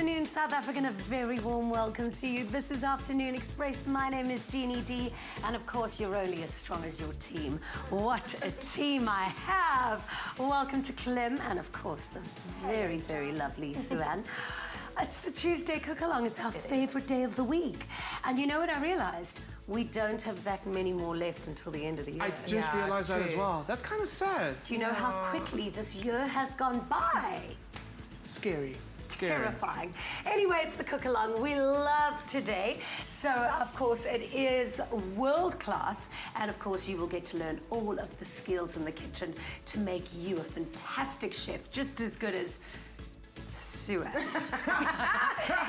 afternoon, South Africa, and a very warm welcome to you. This is Afternoon Express. My name is Jeannie D, and of course, you're only as strong as your team. What a team I have! Welcome to Clem, and of course, the very, very lovely Sue-Ann. It's the Tuesday cook-along. It's our favorite day of the week. And you know what I realized? We don't have that many more left until the end of the year. I just realized that as well. That's kind of sad. Do you know how quickly this year has gone by? Scary. Terrifying. Anyway, it's the cook-along we love today. So, of course, it is world-class. And, of course, you will get to learn all of the skills in the kitchen to make you a fantastic chef, just as good as Sue-Ann.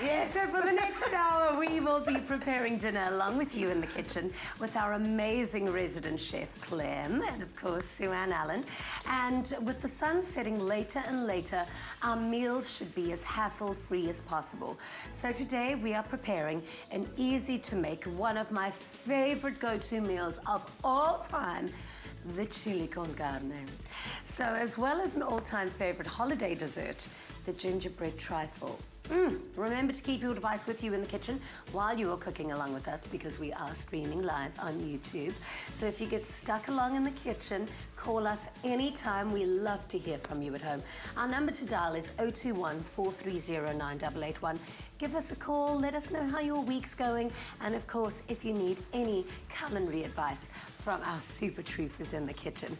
Yes. So for the next hour, we will be preparing dinner along with you in the kitchen with our amazing resident chef, Clem, and of course, Sue-Ann Allen. And with the sun setting later and later, our meals should be as hassle-free as possible. So today, we are preparing an easy-to-make, one of my favorite go-to meals of all time, the chili con carne. So as well as an all-time favorite holiday dessert, the gingerbread trifle. Remember to keep your device with you in the kitchen while you are cooking along with us, because we are streaming live on YouTube. So if you get stuck along in the kitchen, call us anytime. We love to hear from you at home. Our number to dial is 021-430-9881. Give us a call, let us know how your week's going, and of course, if you need any culinary advice from our super troopers in the kitchen.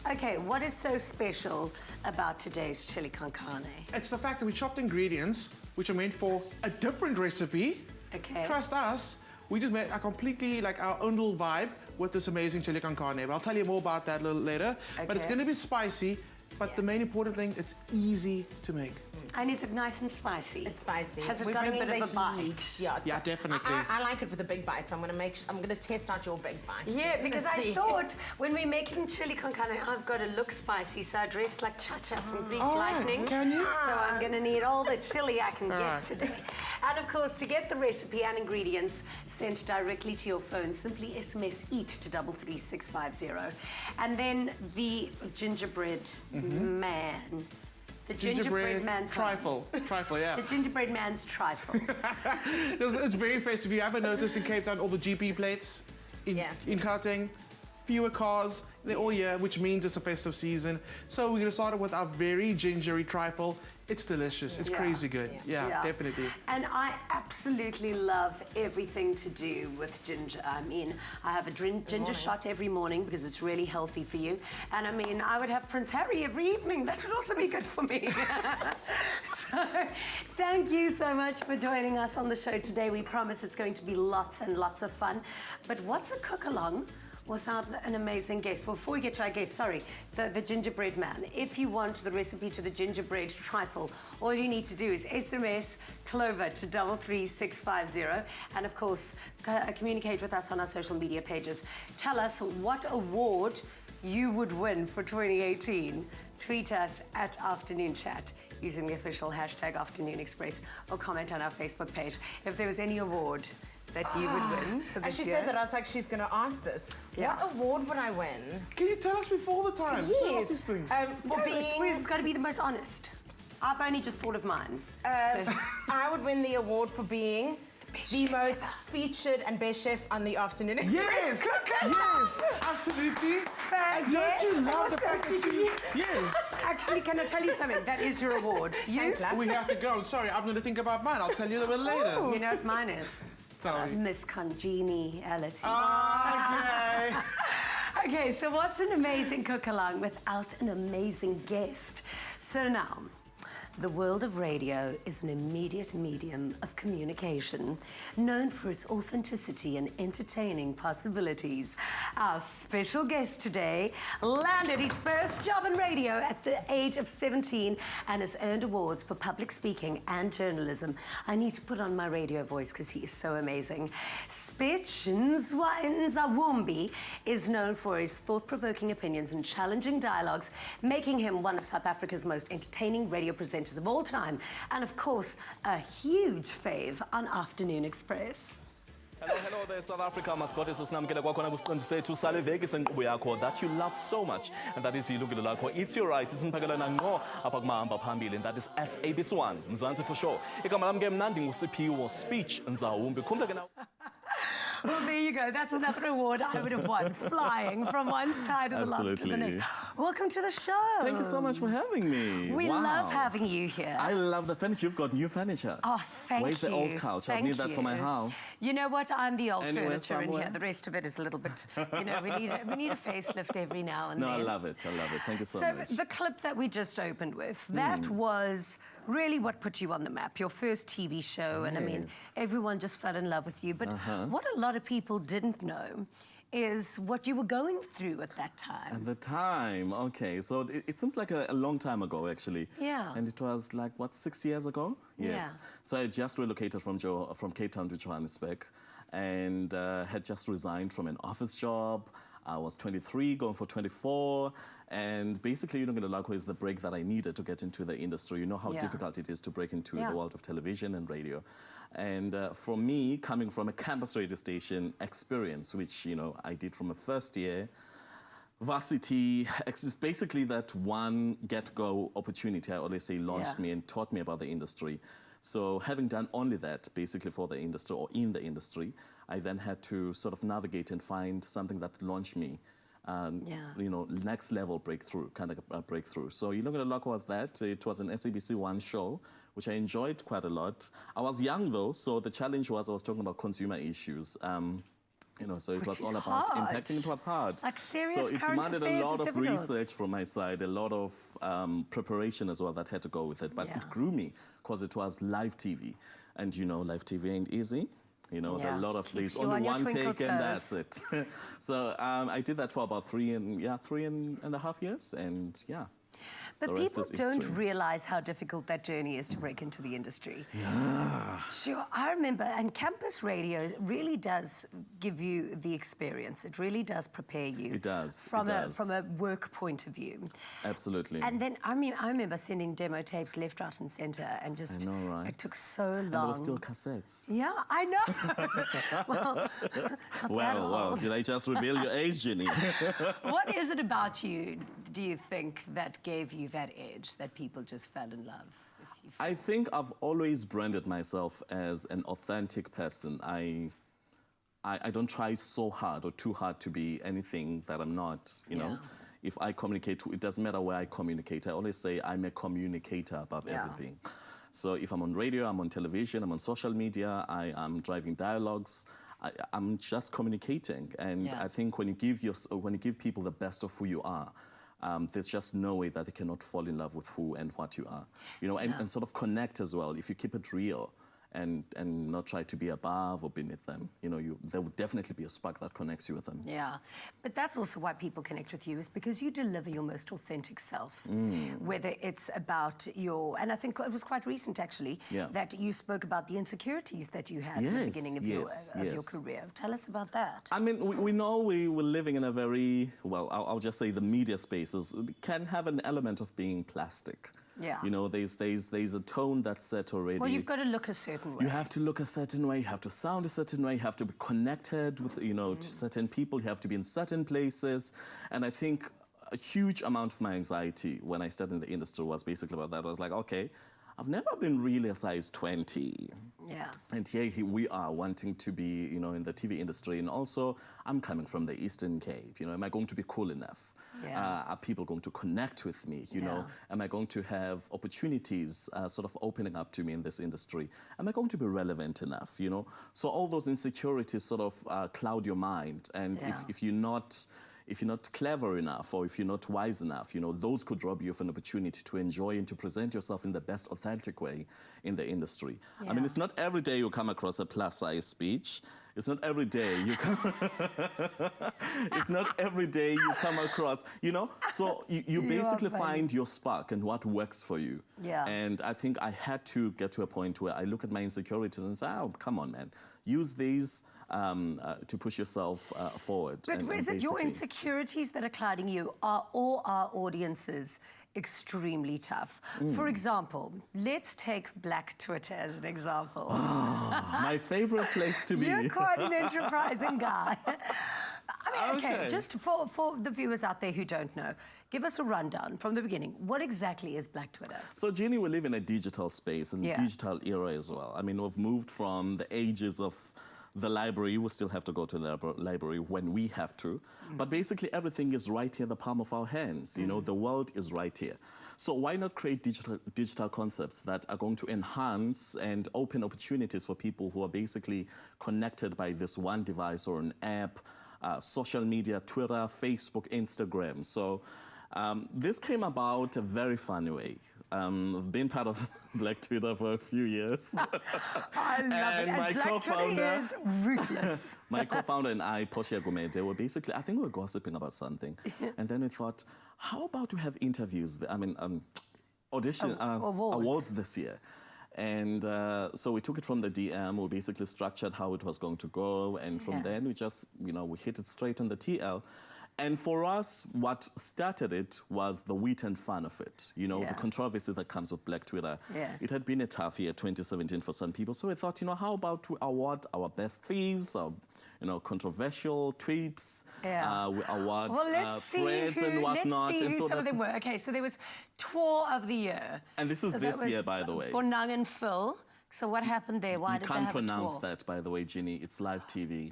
Okay, what is so special about today's chili con carne? It's the fact that we chopped ingredients which are meant for a different recipe. Okay. Trust us, we just made a completely our own little vibe with this amazing chili con carne. But I'll tell you more about that a little later. Okay. But it's going to be spicy, but the main important thing, it's easy to make. And is it nice and spicy? It's spicy. Has it got a bit of a bite? Yeah, definitely. I like it with a big bite, so I'm gonna test out your big bite. Yeah, because I thought when we're making chili con carne, I've got to look spicy, so I dressed like Cha-Cha from Grease Lightning. Can you? So I'm gonna need all the chili I can get today. And of course, to get the recipe and ingredients sent directly to your phone, simply SMS EAT to 33650. And then the gingerbread man. The gingerbread man's trifle. Trifle, yeah. The gingerbread man's trifle. It's very festive. You ever noticed in Cape Town all the GP plates in Gauteng? Fewer cars, they're all here, which means it's a festive season. So we're gonna start it with our very gingery trifle. It's delicious. It's crazy good. Yeah, definitely. And I absolutely love everything to do with ginger. I mean, I have a ginger shot every morning because it's really healthy for you. And I mean, I would have Prince Harry every evening. That would also be good for me. So, thank you so much for joining us on the show today. We promise it's going to be lots and lots of fun. But what's a cook-along without an amazing guest? Before we get to our guest, the gingerbread man. If you want the recipe to the gingerbread trifle, all you need to do is SMS Clover to 33650, and of course, communicate with us on our social media pages. Tell us what award you would win for 2018. Tweet us at Afternoon Chat using the official hashtag Afternoon Express, or comment on our Facebook page if there was any award that you would win for this She year. said that, I was like, she's going to ask this. Yeah. What award would I win? Can you tell us before the time? Yes. These things. It's got to be the most honest. I've only just thought of mine. I would win the award for being the most featured and best chef on the Afternoon Express. Yes, absolutely. And don't you love the fact that Yes. Actually, can I tell you something? That is your award. Thanks, love. We have to go. Sorry, I'm going to think about mine. I'll tell you a little bit later. You know what mine is? Miss Congeniality. Okay. Okay, so what's an amazing cook-along without an amazing guest? So now, the world of radio is an immediate medium of communication, known for its authenticity and entertaining possibilities. Our special guest today landed his first job in radio at the age of 17 and has earned awards for public speaking and journalism. I need to put on my radio voice because he is so amazing. Spitch Nzawumbi is known for his thought-provoking opinions and challenging dialogues, making him one of South Africa's most entertaining radio presenters of all time, and of course, a huge fave on Afternoon Express. Hello there, South Africa. Masiphothi sisinamkele kwakhona kusiqendu sethu sale veki senkqubo yakho that you love so much, and that is ilungelo lakho. It's your right. Isiniphakelana ngqo apha kumahamba phambili, and that is SABC1 Mzansi for sure. Igama lami ke mna ndinguSiphiwo Spitch Nzawumbi. Khumbula ke nawe. Well, there you go. That's another award I would have won, flying from one side of the line to the next. Welcome to the show. Thank you so much for having me. We love having you here. I love the furniture. You've got new furniture. Oh, thank Where's you. the old couch? I need that for my house. You know what? I'm the old Anywhere furniture in somewhere? here. The rest of it is a little bit, you know, we need a facelift every now and No, then. I love it. I love it. Thank you so much. So the clip that we just opened with, that was really what put you on the map, your first TV show. And I mean, everyone just fell in love with you. But what a lot of people didn't know is what you were going through at that time. At the time, okay. So it seems like a long time ago, actually. Yeah. And it was like, what, 6 years ago? Yes. Yeah. So I just relocated from Cape Town to Johannesburg and had just resigned from an office job. I was 23, going for 24, and basically, you know, Ngilolakho is the break that I needed to get into the industry. You know how difficult it is to break into the world of television and radio. And for me, coming from a campus radio station experience, which, you know, I did from a first year, varsity, it's basically that one get-go opportunity, I always say, launched me and taught me about the industry. So having done only that, basically for the industry or in the industry, I then had to sort of navigate and find something that launched me, you know, next level breakthrough, kind of a breakthrough. So you look at luck was that. It was an SABC1 show, which I enjoyed quite a lot. I was young though, so the challenge was I was talking about consumer issues. You know, so it was all about impacting. It was hard. Like serious so it current demanded affairs a lot is of difficult. research from my side, a lot of preparation as well that had to go with it. But it grew me because it was live TV. And you know, live TV ain't easy. You know, there are a lot of these, only one take and that's it. So I did that for about 3.5 years, and yeah. But people don't realize how difficult that journey is to break into the industry. Yeah. Sure, I remember, and campus radio really does give you the experience. It really does prepare you. It does. From a work point of view. Absolutely. And then I remember sending demo tapes left, right, and centre, and just I know, right? it took so long. And there were still cassettes. Yeah, I know. Well, did I just reveal your age, Jeannie? What is it about you, do you think, that gave you that edge, that people just fell in love with you? I think I've always branded myself as an authentic person. I don't try so hard or too hard to be anything that I'm not, you know. If I communicate, it doesn't matter where I communicate. I always say I'm a communicator above everything. So if I'm on radio, I'm on television, I'm on social media, I am driving dialogues, I'm just communicating. And I think when you give people the best of who you are, there's just no way that they cannot fall in love with who and what you are. You know, and sort of connect as well. If you keep it real and not try to be above or beneath them, you know, there will definitely be a spark that connects you with them. Yeah, but that's also why people connect with you, is because you deliver your most authentic self. Whether it's about and I think it was quite recent actually, that you spoke about the insecurities that you had at the beginning of your career. Tell us about that. I mean, we know we were living in a very, well, I'll just say the media spaces can have an element of being plastic. Yeah. You know, there's a tone that's set already. Well, you've got to look a certain way. You have to look a certain way, you have to sound a certain way, you have to be connected with, you know, to certain people, you have to be in certain places. And I think a huge amount of my anxiety when I started in the industry was basically about that. I was like, okay, I've never been really a size 20. Yeah. And here we are wanting to be, you know, in the TV industry. And also, I'm coming from the Eastern Cape. You know, am I going to be cool enough? Yeah. Are people going to connect with me? You know, am I going to have opportunities sort of opening up to me in this industry? Am I going to be relevant enough? You know, so all those insecurities sort of cloud your mind. And if you're not clever enough or if you're not wise enough, you know, those could rob you of an opportunity to enjoy and to present yourself in the best authentic way in the industry. I mean, it's not every day you come across a plus-size speech. It's not every day you come... It's not every day you come across, you know? So you basically find your spark and what works for you. Yeah. And I think I had to get to a point where I look at my insecurities and say, oh, come on, man. Use these to push yourself forward. But is it your insecurities that are clouding you, or our audiences extremely tough. For example, let's take Black Twitter as an example. My favorite place to be. You're quite an enterprising guy. I mean, okay, just for the viewers out there who don't know, give us a rundown from the beginning. What exactly is Black Twitter? So, Jeannie, we live in a digital space and digital era as well. I mean, we've moved from the ages of the library. We still have to go to the library when we have to. But basically, everything is right here in the palm of our hands. You know, the world is right here. So why not create digital concepts that are going to enhance and open opportunities for people who are basically connected by this one device or an app, social media, Twitter, Facebook, Instagram. So this came about a very funny way. I've been part of Black Twitter for a few years. I love it. And my Black co-founder Twitter is ruthless. My co-founder and I, Portia Gumede, were basically, I think we were gossiping about something. And then we thought, how about we have interviews, awards this year. And so we took it from the DM, we basically structured how it was going to go, and from then we just, we hit it straight on the TL. And for us, what started it was the wit and fun of it, the controversy that comes with Black Twitter. It had been a tough year, 2017, for some people. So we thought, how about we award our best thieves, our, controversial tweets, we award threads and whatnot. Let's see who some of them were. Okay, so there was Tour of the Year. And this is this year, by the way. Bonang and Phil. So what happened there? Why did they have a tour? You can't pronounce that, by the way, Jeannie. It's live TV.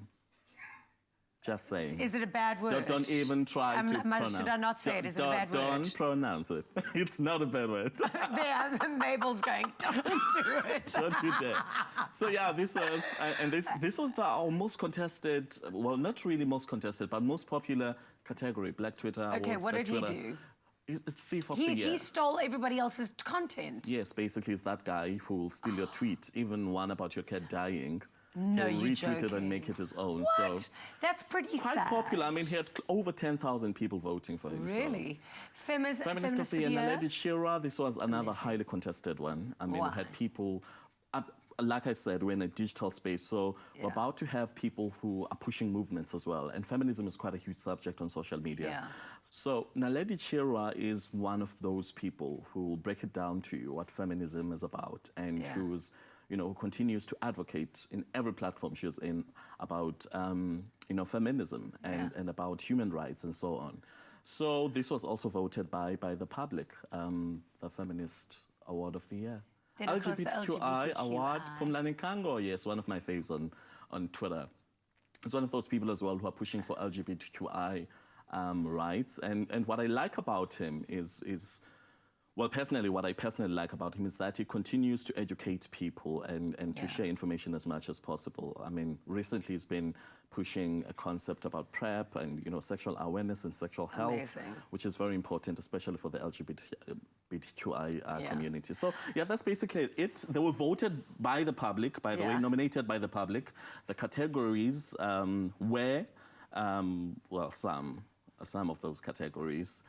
Just saying. Is it a bad word? Don't even try to pronounce. Should I not say it? Is it a bad word? Don't pronounce it. It's not a bad word. There, Mabel's going, don't do it. Don't you dare. So yeah, this was, and this was our most contested, well, not really most contested, but most popular category, Black Twitter Awards. Okay, what did he do? It's thief of the year. He stole everybody else's content. Yes, basically, it's that guy who will steal your tweet, even one about your cat dying. No, you're joking. Retweet it and make it his own. What? So that's pretty quite sad. popular. I mean, he had over 10,000 people voting for him. Really? So. Feminist of the Year, Naledi Shira. This was another highly contested one. I mean, we had people, like I said, we're in a digital space, so we're about to have people who are pushing movements as well. And feminism is quite a huge subject on social media. So Naledi Chira is one of those people who will break it down to you what feminism is about, and who's who continues to advocate in every platform she's in about, feminism and about human rights and so on. So this was also voted by the public, the Feminist Award of the Year. Then, of course, the LGBTQI Award, Pumlani Kango, yes, one of my faves on Twitter. It's one of those people as well who are pushing for LGBTQI rights. And what I like about him is well, personally, what I personally like about him is that he continues to educate people and to share information as much as possible. I mean, recently he's been pushing a concept about PrEP and, sexual awareness and sexual health, which is very important, especially for the LGBTQI community. So, yeah, that's basically it. They were voted by the public, by the way, nominated by the public. The categories were, well, some of those categories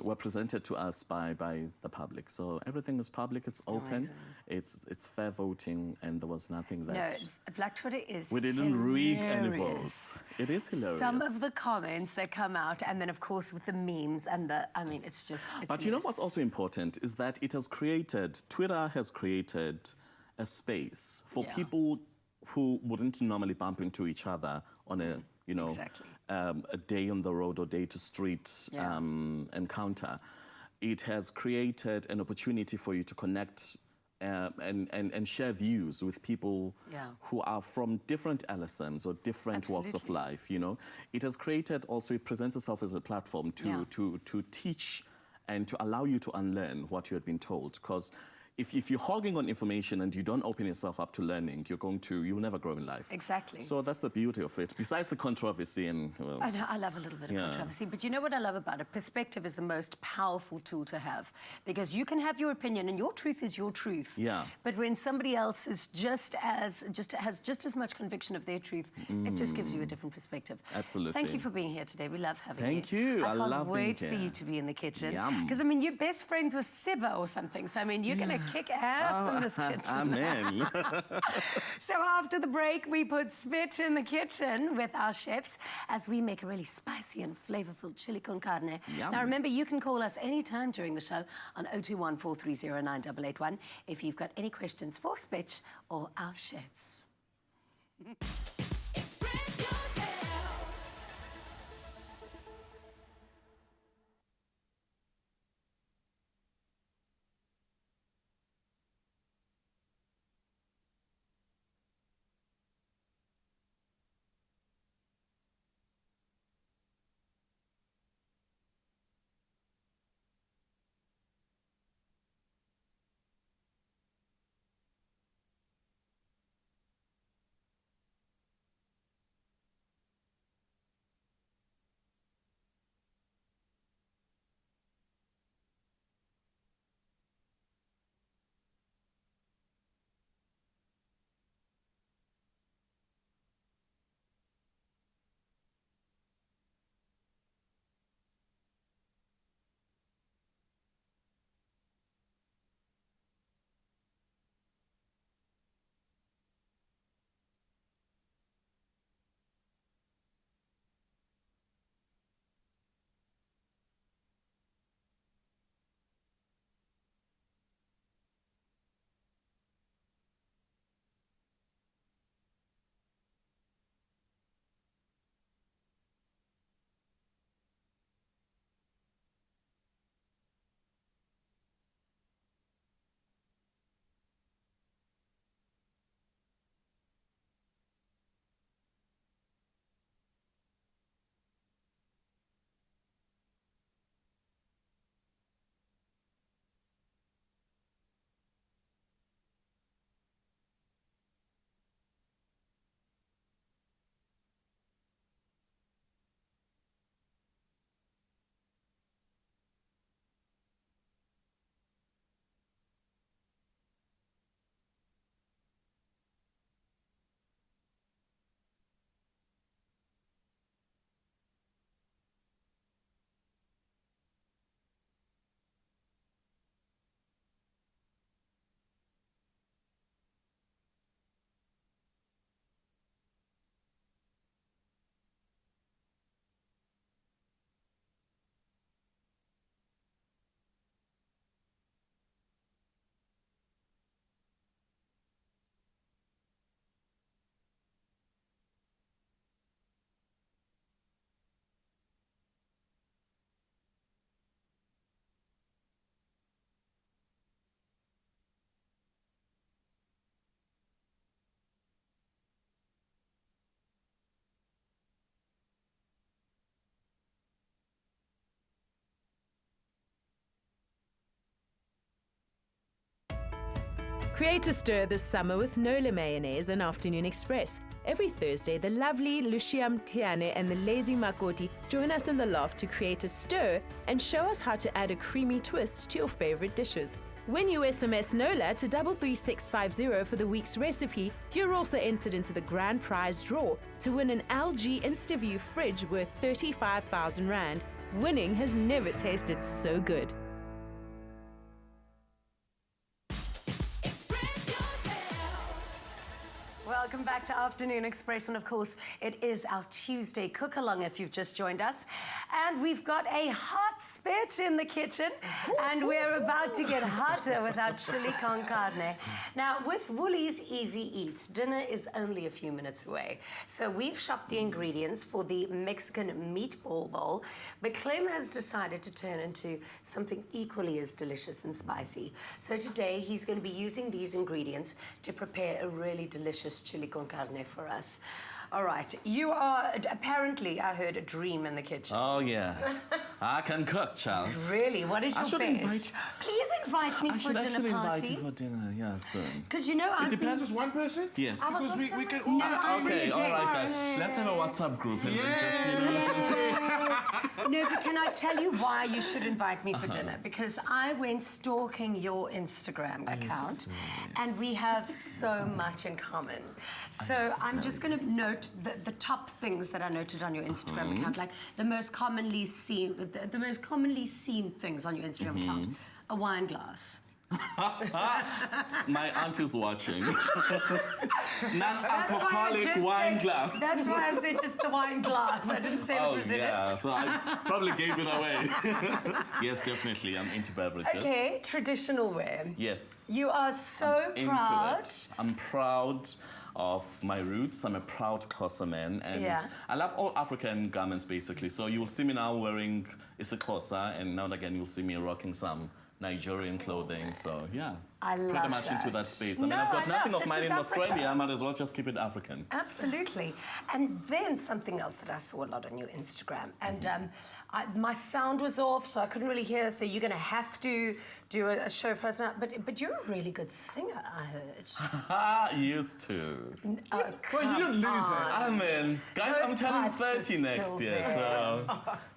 were presented to us by the public. So everything is public, it's open, it's fair voting, and there was nothing that... No, Black Twitter is we didn't rig any votes. It is hilarious. Some of the comments that come out, and then, of course, with the memes and it's just... But you know what's also important is that Twitter has created a space for people who wouldn't normally bump into each other on a, a day on the road or day to street encounter. It has created an opportunity for you to connect and share views with people who are from different LSMs or different walks of life. It has created also, it presents itself as a platform to teach and to allow you to unlearn what you had been told. Because if you're hogging on information and you don't open yourself up to learning, you'll never grow in life. Exactly. So that's the beauty of it, besides the controversy and... Well, I know, I love a little bit of controversy, but you know what I love about it? Perspective is the most powerful tool to have, because you can have your opinion and your truth is your truth. Yeah. But when somebody else is has just as much conviction of their truth, it just gives you a different perspective. Absolutely. Thank you for being here today. We love having you. Thank you. I love can't wait being for here. you to be in the kitchen. Yum. Because, I mean, you're best friends with Siba or something, so, I mean, you're going to kick ass in this kitchen. Amen. So after the break, we put Spitch in the kitchen with our chefs as we make a really spicy and flavorful chili con carne. Yum. Now remember, you can call us anytime during the show on 021 430 9881 if you've got any questions for Spitch or our chefs. Express yourself. Create a stir this summer with Nola Mayonnaise and Afternoon Express. Every Thursday, the lovely Lucia Mtiane and the lazy Makoti join us in the loft to create a stir and show us how to add a creamy twist to your favorite dishes. When you SMS NOLA to 33650 for the week's recipe, you're also entered into the grand prize draw to win an LG InstaView fridge worth 35,000 Rand. Winning has never tasted so good. Welcome back to Afternoon Express, and of course, it is our Tuesday cook-along if you've just joined us. And we've got a hot Spitch in the kitchen, and we're about to get hotter with our chili con carne. Now, with Woolies Easy Eats, dinner is only a few minutes away. So we've shopped the ingredients for the Mexican meatball bowl, but Clem has decided to turn into something equally as delicious and spicy. So today, he's going to be using these ingredients to prepare a really delicious chili con carne for us. All right, you are apparently, I heard, a dream in the kitchen. Oh, yeah. I can cook, child. Really? What is your best? Please invite me I for a dinner party. should actually invite you for dinner, yeah, soon. Because you know, It depends, just one person? Yes. Because we can all... Okay, all right, guys. Let's have a WhatsApp group. And No, but can I tell you why you should invite me for dinner? Because I went stalking your Instagram account, and we have so much in common. So I'm just going to note the top things that I noted on your Instagram account, like the most commonly seen things on your Instagram account: a wine glass, My aunt is watching. That's Non-alcoholic why I just wine said- glass. That's why I said just the wine glass. I didn't say Oh, what was in yeah. So I probably gave it away. Yes, definitely. I'm into beverages. it. Okay, traditional wear. Yes. You are so Into proud. it. I'm proud of my roots. I'm a proud Xhosa man, and Yeah. I love all African garments basically. So you will see me now wearing isiXhosa, and now and again you'll see me rocking some Nigerian clothing. So yeah, I love pretty much that. into that space. I mean, No, I've I got nothing love- of this mine is in Africa. Australia. I might as well just keep it African. Absolutely. And then something else that I saw a lot on your Instagram. And my sound was off, so I couldn't really hear. So you're going to have to do a show for us now. But you're a really good singer, I heard. Used to. Oh, Well, you didn't lose it. I mean, guys, I'm Those turning pipes are 30 next still year, there. so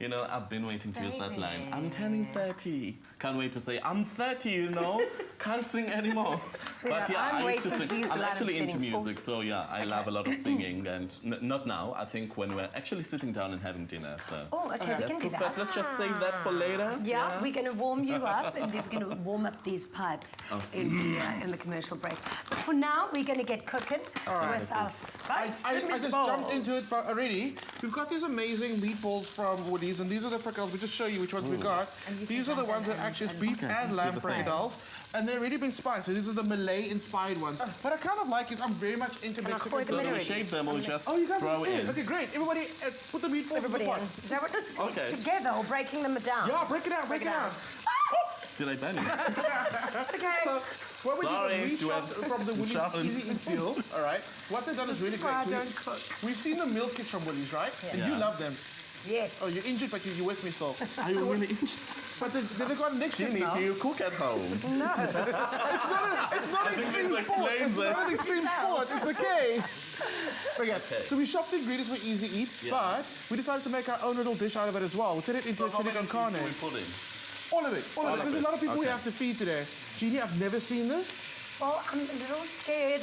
you know I've been waiting to use that line. I'm turning 30. Can't wait to say I'm 30. You know, can't sing anymore. Sweetheart, But yeah, I'm I used to waiting to sing. use the I'm line, actually I'm into turning music, 40. so yeah, I love a lot of singing, and not now. I think when we're actually sitting down and having dinner. So Oh, okay, we let's can do cook that. first. Let's just save that for later. Yeah, we're going to warm you up, and then we're going to warm up these pipes in the commercial break. But for now, we're going to get cooking with our spice I just meatballs. jumped into it but already. We've got these amazing meatballs from Woolies, and these are the fricadelles. We just show you which ones we got. These are the ones that actually is beef and lamb the same. fricadelles, and they've already been spiced. So these are the Malay-inspired ones. What I kind of like is I'm very much into Mexican pour them So in do we already? shape them or we just Oh, you guys throw are in? Okay, great. Everybody, put the meatballs Everybody in in. the pot. Is that what this is? Okay. Together or breaking them down? Yeah, break it out, break it out. Did I bend it? Okay. What we Sorry, did was we you shopped have from the Woolies sharpened. Easy Eat deal. All right. What they've done is really why I great. don't cook. We've seen the meal kits from Woolies, right? And you Yeah. love them. Yes. Oh, you're injured, but you're with me still. Are you really injured? But they've got next Jeannie, now. do you cook at home? It's not extreme this sport. explains It's it. not extreme sport. It's okay. Okay. So we shopped the ingredients for easy eat, but we decided to make our own little dish out of it as well. We turned it into a chili con carne. we put in? All of it. All of it. There's a lot of people we Okay. have to feed today. Jeannie, I've never seen this. Well, I'm a little scared.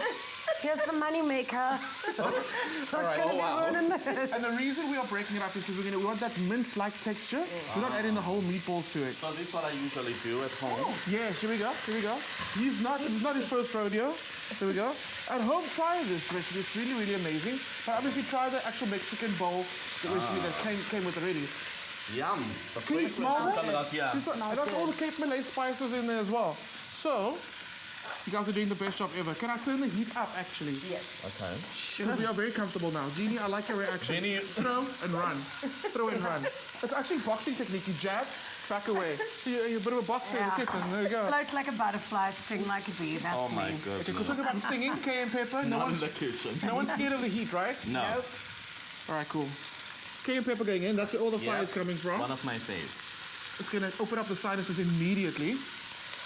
Here's the money maker. All right. Oh, wow. And the reason we are breaking it up is because we want that mince-like texture. We're not adding the whole meatballs to it. So this is what I usually do at home. Yes, here we go. Here we go. This is not his first rodeo. Here we go. At home, try this recipe. It's really, really amazing. But obviously, try the actual Mexican bowl, the recipe that came with already. Yum. The Can you fragrance smell comes that? out, yeah. I got all the Cape Malay spices in there as well. So, you guys are doing the best job ever. Can I turn the heat up, actually? Yes. Okay. Because we are very comfortable now. Jeannie, I like your reaction. Jeannie. Throw and run. Throw and run. It's actually boxing technique. You jab, back away. So you're a bit of a boxer in the kitchen. There you go. Float like a butterfly, sting like a bee. That's Oh my me. Okay, goodness. talk about stinging, cayenne pepper. No Not in one's, the kitchen. no one's scared of the heat, right? No. All right, cool. Cayenne pepper going in. That's where all the fire is Yeah. coming from. One of my faves. It's going to open up the sinuses immediately.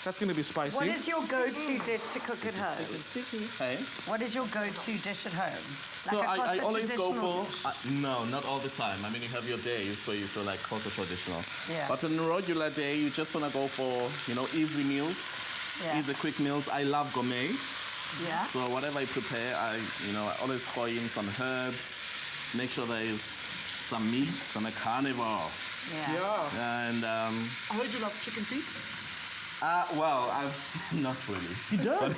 That's going to be spicy. What is your go-to dish to cook at home? Hey. What is your go-to dish at home? So Like a I Xhosa always go traditional for dish? no, not all the time. I mean, you have your days where you feel like Xhosa traditional. Yeah. But on a regular day, you just want to go for easy meals, Yeah. easy quick meals. I love gourmet, Yeah. so whatever I prepare, I always throw in some herbs. Make sure there is some meat. I'm a carnivore, Yeah. Yeah. and I heard you love chicken feet. well, I've not really. You don't?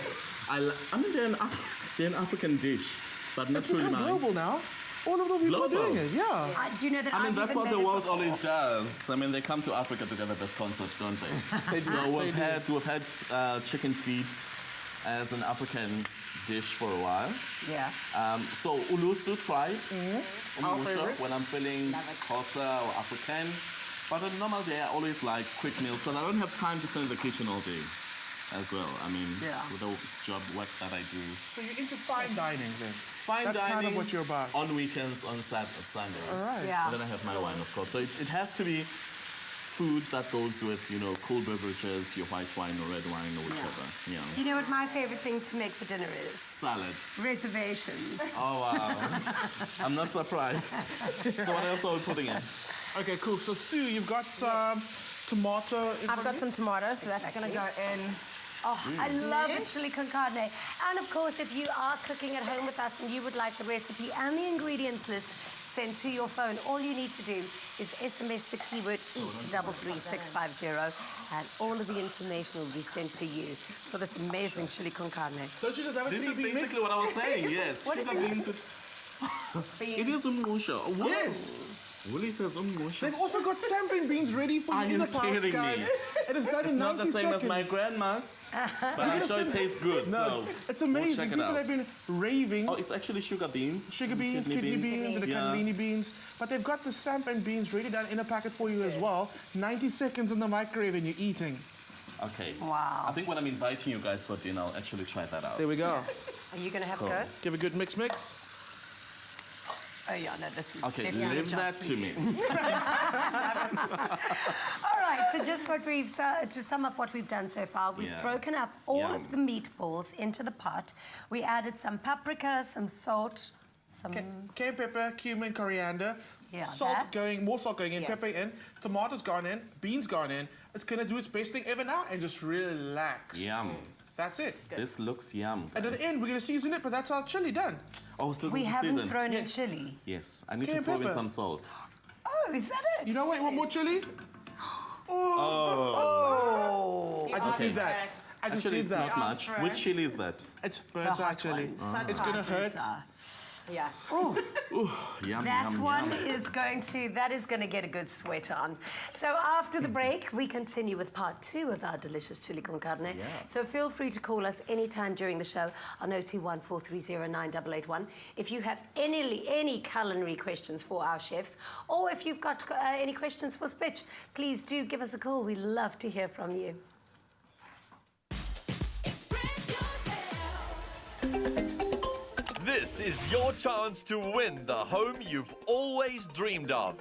I mean, they're an African dish, but not It's really become mine. global now. All of the people are Global? doing it, yeah. Do you know that I mean, I've that's even what the made it world before? always does. I mean, they come to Africa to get the best concerts, don't they? So we've had chicken feet as an African dish for a while. Yeah. So ulusu tried. Our Ulusu, favorite. when I'm feeling Xhosa or African. But on a normal day, I always like quick meals because I don't have time to sit in the kitchen all day as well. I mean, Yeah. with the job work that I do. So you're into fine dining then? Fine That's dining kind of what you're about. on weekends, on Sundays. All right. Yeah. And then I have my wine, of course. So it has to be food that goes with, cool beverages, your white wine or red wine or whichever. Yeah. Do you know what my favorite thing to make for dinner is? Salad. Reservations. Oh, wow. I'm not surprised. So what else are we putting in? Okay, cool. So Sue, you've got some tomato. I've got some tomatoes, so that's going to go in. Oh, I love the chili con carne. And of course, if you are cooking at home with us and you would like the recipe and the ingredients list, sent to your phone. All you need to do is SMS the keyword EAT to 33650 and all of the information will be sent to you for this amazing chili con carne. Don't you just have a This is 3B mix? basically what I was saying, yes. What is Sugar it? beans with... It is umngqusho. What? Yes. Willie says umngqusho. They've also got sampling beans ready for Are you in you the pouch, kidding guys. me? It is done It's in 90 not the same seconds. as my grandma's, but I'm sure it tastes good. No, so it's we'll amazing. check it People out. have been raving. Oh, it's actually sugar beans. Sugar beans, kidney beans, and the cannellini beans. But they've got the sampling beans ready done in a packet for you as well. 90 seconds in the microwave and you're eating. Okay. Wow. I think when I'm inviting you guys for dinner, I'll actually try that out. There we go. Are you going to have a go? Give a good mix. Oh, yeah, no, this is Okay, definitely leave a that job to me. All right, so just what we've to sum up what we've done so far, we've Yeah. broken up all Yum. of the meatballs into the pot. We added some paprika, some salt, some Cayenne pepper, cumin, coriander. Yeah, Salt that. going, more salt going in, Yeah. pepper in, tomatoes gone in, beans gone in. It's gonna do its best thing ever now and just relax. Yum. That's it. This looks yum. And at the end, we're gonna season it, but that's our chili done. Oh, still we going to haven't season. thrown in Yes. chili. Yes, I need Cayenne to throw in pepper. some salt. Oh, is that it? You know what? You want more chili? Oh. I just Okay. did that. I just Actually, did it's that. not much. Which chili is that? It's bird's The eye hot chili. ones. It's gonna hurt. Yeah. Yum, That yum, one yum. is going to get a good sweat on. So after the break, we continue with part 2 of our delicious chili con carne. Yeah. So feel free to call us anytime during the show on 021-430-9881 if you have any culinary questions for our chefs, or if you've got any questions for Spitch, please do give us a call. We love to hear from you. Express yourself. This is your chance to win the home you've always dreamed of.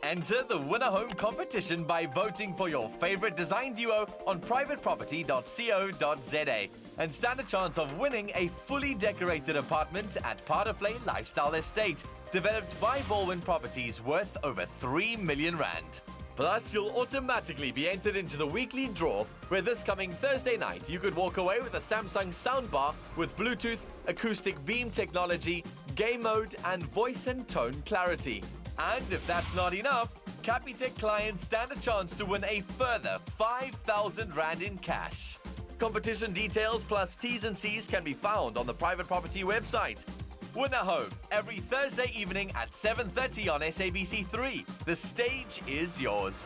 Enter the Win a Home competition by voting for your favorite design duo on privateproperty.co.za and stand a chance of winning a fully decorated apartment at Paterflay Lifestyle Estate, developed by Baldwin Properties, worth over 3 million rand. Plus, you'll automatically be entered into the weekly draw, where this coming Thursday night you could walk away with a Samsung soundbar with Bluetooth, acoustic beam technology, game mode, and voice and tone clarity. And if that's not enough, Capitec clients stand a chance to win a further 5,000 rand in cash. Competition details plus T's and C's can be found on the private property website. Win a Home every Thursday evening at 7:30 on SABC3. The stage is yours.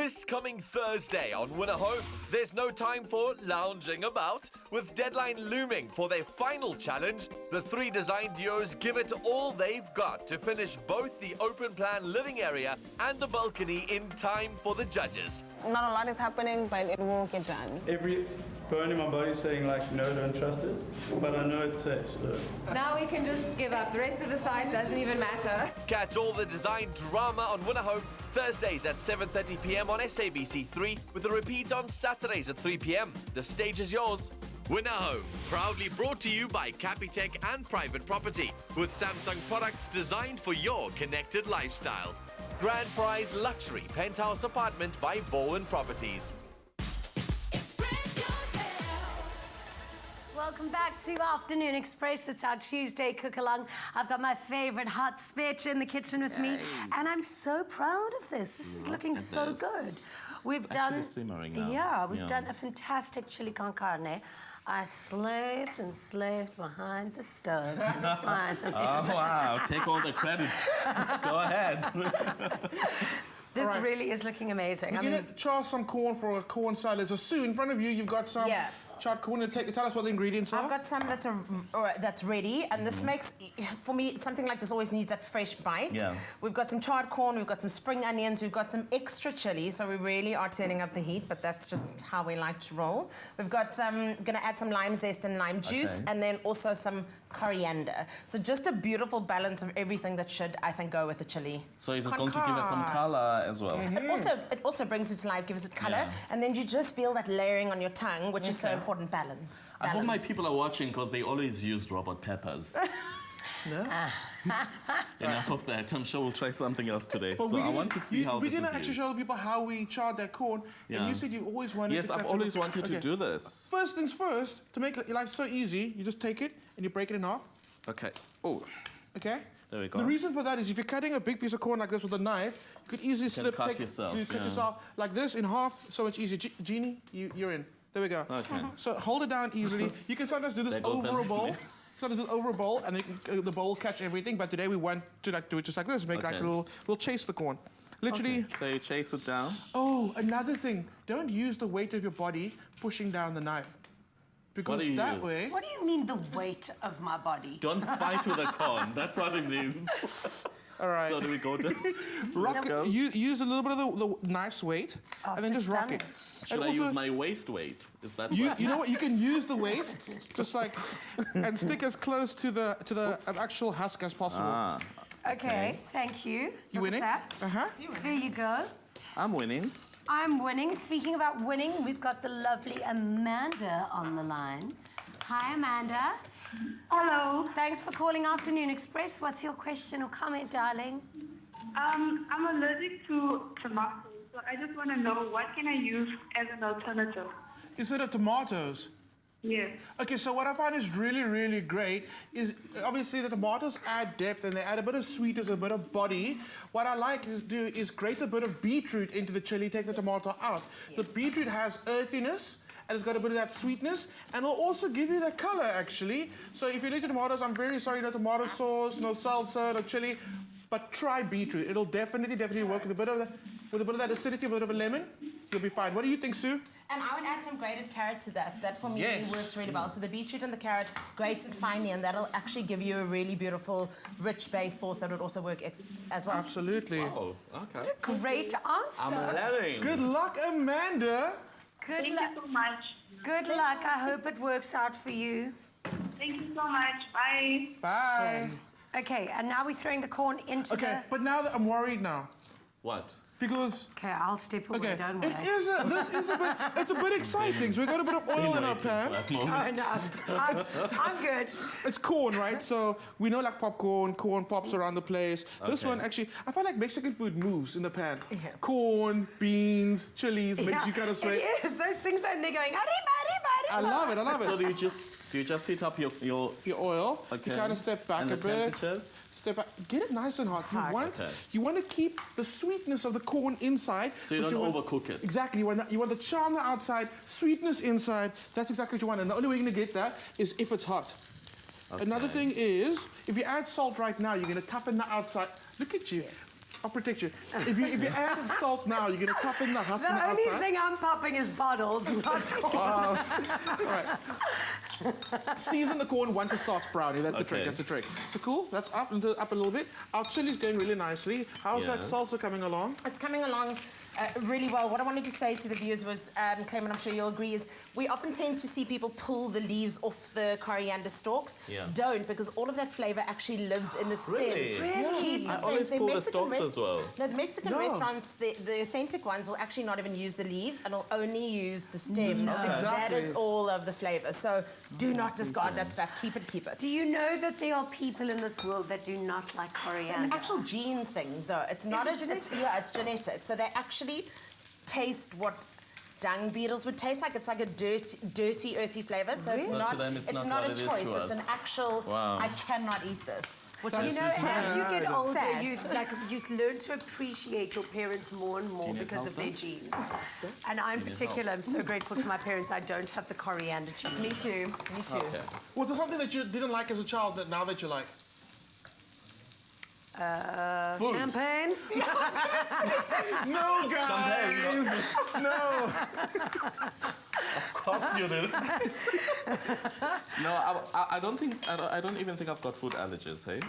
This coming Thursday on Winner Home, there's no time for lounging about. With deadline looming for their final challenge, the three design duos give it all they've got to finish both the open plan living area and the balcony in time for the judges. Not a lot is happening, but it will get done. Every bone in my body saying like, no, don't trust it, but I know it's safe, so. Now we can just give up. The rest of the site doesn't even matter. Catch all the design drama on Winner Home Thursdays at 7:30 p.m. on SABC3 with a repeat on Saturdays at 3 p.m. The stage is yours. Winner Home, proudly brought to you by Capitec and Private Property, with Samsung products designed for your connected lifestyle. Grand prize luxury penthouse apartment by Bowen Properties. Express yourself. Welcome back to Afternoon Express. It's our Tuesday cook-along. I've got my favorite hot Spitch in the kitchen with me, and I'm so proud of this. This is looking so good. We've done, actually simmering now. yeah, we've done a fantastic chili con carne. I slaved and slaved behind the stove. Oh, wow. Take all the credit. Go ahead. This right. really is looking amazing. We're going to char some corn for a corn salad. So, Sue, in front of you, you've got some charred corn. Tell us what the ingredients are. I've got some that's ready, and this makes, for me, something like this always needs that fresh bite. Yeah. We've got some charred corn, we've got some spring onions, we've got some extra chili, so we really are turning up the heat, but that's just how we like to roll. We've got gonna add some lime zest and lime juice, and then also some coriander. So just a beautiful balance of everything that should, I think, go with the chili. So is it going to give it some color as well? It also brings it to life, gives it color, and then you just feel that layering on your tongue, which is so important, balance. I hope my people are watching because they always use robot peppers. No. Enough of that. I'm sure we'll try something else today. But So I want to see how we're this going is to actually used. show the people how we charred that corn. And you said you always wanted Yes, to I've always wanted to do this. First things first, to make your life so easy, you just take it and you break it in half. Okay. Oh, Okay? there we go. The reason for that is if you're cutting a big piece of corn like this with a knife, you could easily cut yourself, You cut yeah. yourself like this in half, so much easier. Jeannie, you're in. There we go. Okay. So hold it down easily. You can sometimes do this There goes over a the- bowl. Sometimes do it over a bowl, and then the bowl will catch everything. But today we want to do it just like this. Make like a Okay. little chase the corn. Literally. So you chase it down. Oh, another thing. Don't use the weight of your body pushing down the knife. Because do you that use? way... What do you mean the weight of my body? Don't fight with a corn. That's what it means. All right. So do we go down? Rock it. Use a little bit of the knife's weight, and then just rock done it. it. Should And I also, use my waist weight? Is that You what? know what? You can use the waist, just like, and stick as close to the actual husk as possible. Ah, Okay, thank you. You Look winning? at that. Uh-huh. There you go. I'm winning. I'm winning. Speaking about winning, we've got the lovely Amanda on the line. Hi, Amanda. Hello. Thanks for calling Afternoon Express. What's your question or comment, darling? I'm allergic to tomatoes, so I just want to know what can I use as an alternative? Instead of tomatoes. Yes. Okay, so what I find is really, really great is obviously the tomatoes add depth and they add a bit of sweetness, a bit of body. What I like to do is grate a bit of beetroot into the chili, take the tomato out. The beetroot has earthiness and it's got a bit of that sweetness and it'll also give you that color actually. So if you're allergic to tomatoes, I'm very sorry, no tomato sauce, no salsa, no chili, but try beetroot. It'll definitely work with a bit of that acidity, a bit of a lemon. You'll be fine. What do you think, Sue? And I would add some grated carrot to that. That for me Yes. works really well. So the beetroot and the carrot, grate it finely, and that'll actually give you a really beautiful, rich base sauce that would also work as well. Absolutely. Oh, okay. Great answer. I'm loving. Good luck, Amanda. Good Thank luck. you so much. Good luck. I hope it works out for you. Thank you so much. Bye. Bye. Okay, and now we're throwing the corn into Okay, the... but now that I'm worried now. What? Because Okay, I'll step away, okay, don't worry. it's a bit exciting. So we got a bit of oil in our pan. Oh, no, I'm good. It's corn, right? So we know like popcorn, corn pops around the place. This Okay. one actually, I find like Mexican food moves in the pan. Corn, beans, chilies, makes you kind of sweat. It is. Those things are in there going, arriba, I arriba, arriba. love it. I love So it. do you just heat up your Your oil. okay. You kind of step back and a the bit. temperatures? Step back. Get it nice and hot. Okay. You want to keep the sweetness of the corn inside. So you but don't want- overcook it. Exactly. You want the char on the outside, sweetness inside. That's exactly what you want. And the only way you're going to get that is if it's hot. Another thing is, if you add salt right now, you're going to toughen the outside. Look at you. I'll protect you. If you add the salt now, you're gonna top in the husk on the The only outside. thing I'm popping is bottles, not corn. All right. Season the corn once it starts browning. That's the trick. Okay. That's the trick. So cool. That's up a little bit. Our chili's going really nicely. How's that salsa coming along? It's coming along really well. What I wanted to say to the viewers was, Clem, and I'm sure you'll agree, is we often tend to see people pull the leaves off the coriander stalks. Yeah. Don't, because all of that flavour actually lives in the stems. Really? Keep the I always stems. pull the stalks as well. No, the Mexican restaurants, the authentic ones, will actually not even use the leaves and will only use the stems. That is all of the flavour. So do not discard that stuff. Keep it, keep it. Do you know that there are people in this world that do not like It's coriander? an actual gene thing, though. It's not it genetic? it's genetic. So they actually taste what dung beetles would taste like. It's like a dirty, earthy flavour. So it's So not. to them, it's not not what a it is choice. to It's us. an actual. Wow. I cannot eat this. Which You is know, as you get older, Sad. you learn to appreciate your parents more and more because of their genes. And I'm particular, I'm so grateful to my parents I don't have the coriander gene. Me too. Me too. Okay. Was there something that you didn't like as a child that now that you like? Food. Champagne? No, guys. No. Of course you did. No, I don't even think I've got food allergies, hey?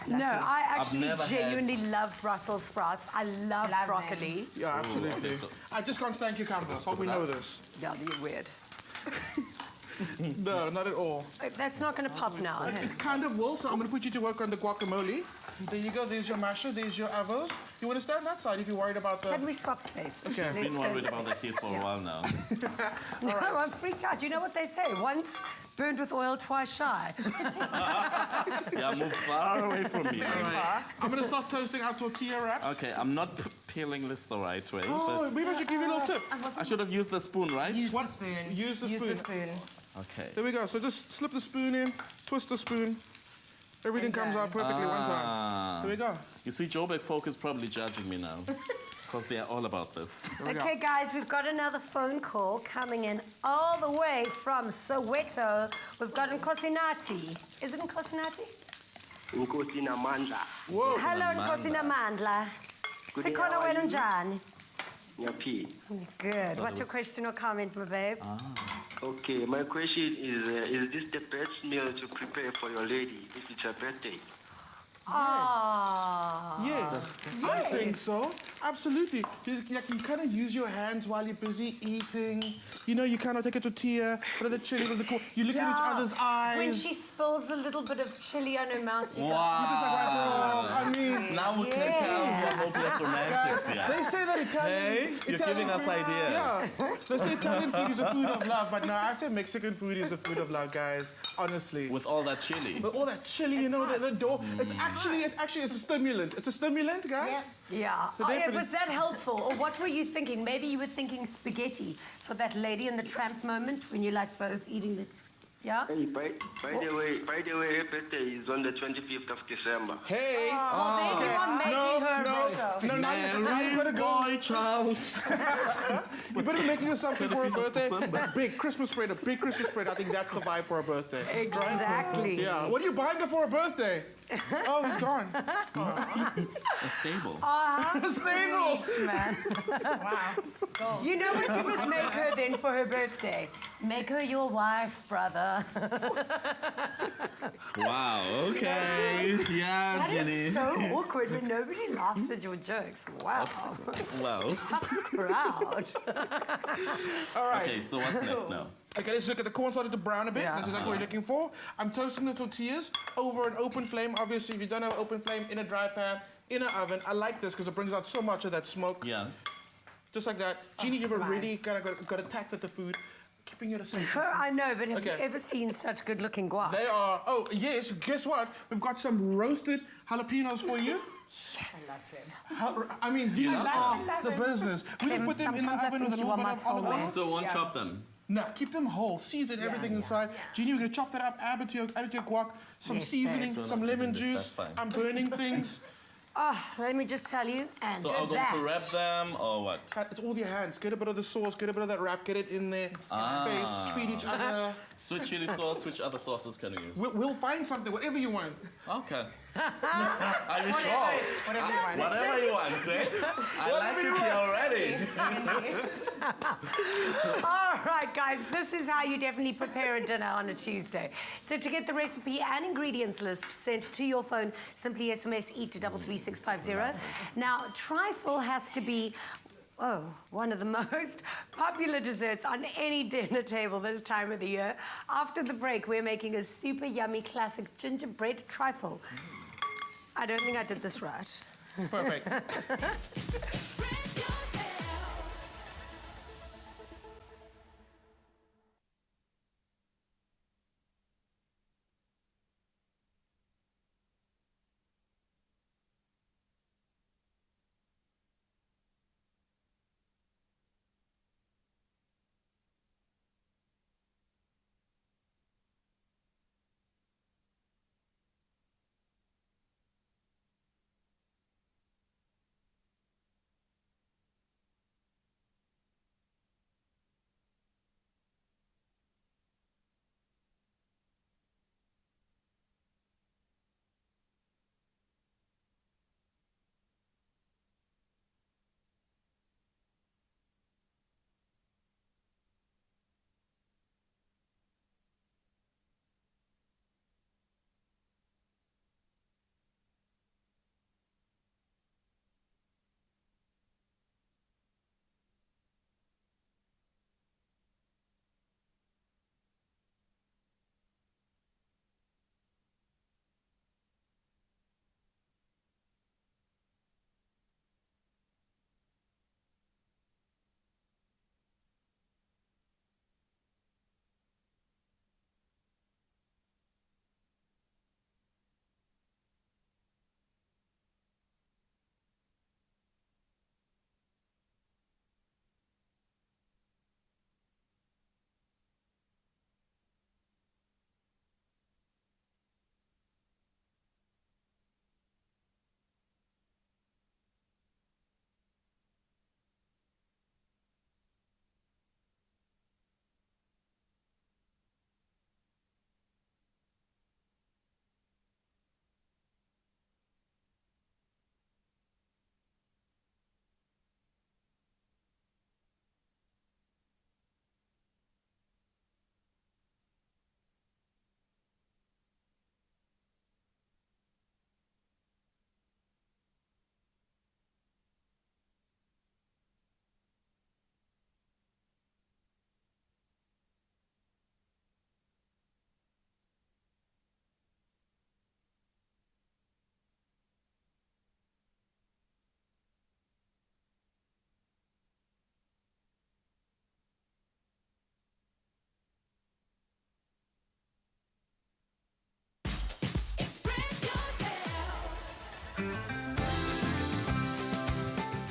No, I actually never had- genuinely love Brussels sprouts. I love broccoli. Yeah, absolutely. okay, so- I just can't stand cucumbers. Hope we know this. Yeah, you're weird. No, not at all. That's not going to pop now. It's kind of will, so I'm going to put you to work on the guacamole. There you go. There's your masher. There's your avos. You want to stand that side if you're worried about the... Can we swap space? Okay. I've been worried about the heat for a while now. No, I'm freaked out. You know what they say? Once burned with oil, twice shy. Yeah, move far away from me. I'm going to start toasting our tortilla wraps. Okay, I'm not peeling this the right way. Oh, but maybe I should give you a little tip. I should have used the spoon, right? Use the spoon. Use the Use spoon. the spoon. Okay. There we go. So just slip the spoon in, twist the spoon. Everything comes out perfectly one time. There we go. You see, Joburg folk is probably judging me now. Because they are all about this. Okay, guys, we've got another phone call coming in all the way from Soweto. We've got Nkosinati. Is it Nkosinati? Nkosina Mandla. Whoa. Hello, Nkosinamandla. Sikhona wena unjani? Nyapi. Good. What's your question or comment, my babe? Okay, my question is this the best meal to prepare for your lady if it's her birthday? Ah. Yes, I think so. Absolutely. You kind of use your hands while you're busy eating. You know, you kind of take a tortilla, bit of the chili, bit of the corn. You look at each other's eyes. When she spills a little bit of chili on her mouth, you You're just like, oh, I mean... Now we can tell we're hopeless romantics Guys, here. they say that Italian... Hey, you're giving us ideas. Yeah, they say Italian food is a food of love, but no, I say Mexican food is a food of love, guys. Honestly. With all that chili. But all that chili, you know, the door. It's actually it's a stimulant. It's a stimulant, guys. Yeah. So Oh, definitely- was that helpful? Or what were you thinking? Maybe you were thinking spaghetti for that Lady and the Tramp moment when you like both eating the... Yeah? Hey, by the way, her birthday is on the 25th of December. Hey. Well, then you are making her rich. No, now you gotta go. Boy, child. You better be making us something for a birthday. A big Christmas spread, a big Christmas spread. I think that's the vibe for a birthday. Exactly. Yeah. What are you buying her for a birthday? Oh, he's gone. A stable. Stable. Man. Wow. You know what you must make her then for her birthday? Make her your wife, brother. Wow, okay. Yeah, That Jenny. is so awkward when nobody laughs at your jokes. Wow. Wow. Proud. All right. Okay, so what's next now? Okay, let's look at the corn started to brown a bit. Yeah. That's exactly what we're looking for. I'm toasting the tortillas over an open flame. Obviously, if you don't have an open flame, in a dry pan, in an oven. I like this because it brings out so much of that smoke. Yeah. Just like that. Jeannie, you've already kind of got a tact at the food. Keeping it a simple. I know, but have you Okay. ever seen such good looking guac? They are, oh, yes, guess what? We've got some roasted jalapenos for you. Yes. I mean, these are the business. We Clem, can put them in the sometimes I oven with a think you little are bit my of olive oil. soulmate. So won't chop them. No, keep them whole. Season everything inside. Jeannie, we're going to chop that up, add it to your guac, some Yes, seasoning, babe. some lemon That's juice. fine. I'm burning things. Let me just tell you, and So I'm going to wrap them or what? It's all your hands. Get a bit of the sauce, get a bit of that wrap, get it in there. Face, treat each other. Switch chili sauce, which other sauces can we use? We'll find something, whatever you want. Okay. Are you sure? Whatever you want. Whatever you want, eh? I like it here already. All right, guys, this is how you definitely prepare a dinner on a Tuesday. So to get the recipe and ingredients list sent to your phone, simply SMS EAT to 33650. Now, trifle has to be one of the most popular desserts on any dinner table this time of the year. After the break, we're making a super yummy classic gingerbread trifle. I don't think I did this right. Perfect.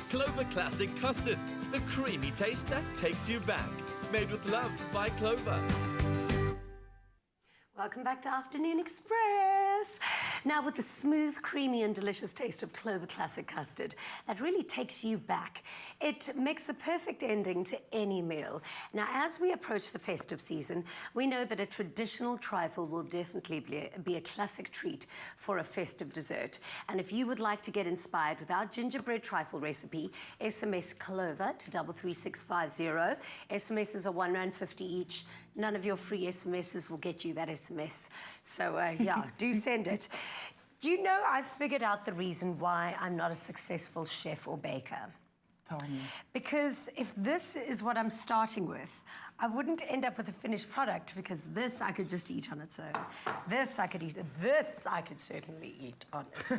Clover Classic Custard, the creamy taste that takes you back. Made with love by Clover. Welcome back to Afternoon Express. Now, with the smooth, creamy and delicious taste of Clover Classic custard that really takes you back, it makes the perfect ending to any meal. Now, as we approach the festive season, we know that a traditional trifle will definitely be a classic treat for a festive dessert. And if you would like to get inspired with our gingerbread trifle recipe, SMS Clover to 33650. SMSs are R1.50 each. None of your free SMSs will get you that SMS. So, yeah, do send it. Do you know I've figured out the reason why I'm not a successful chef or baker? Tell me. Because if this is what I'm starting with, I wouldn't end up with a finished product, because this I could just eat on its own. This I could eat. This I could certainly eat on its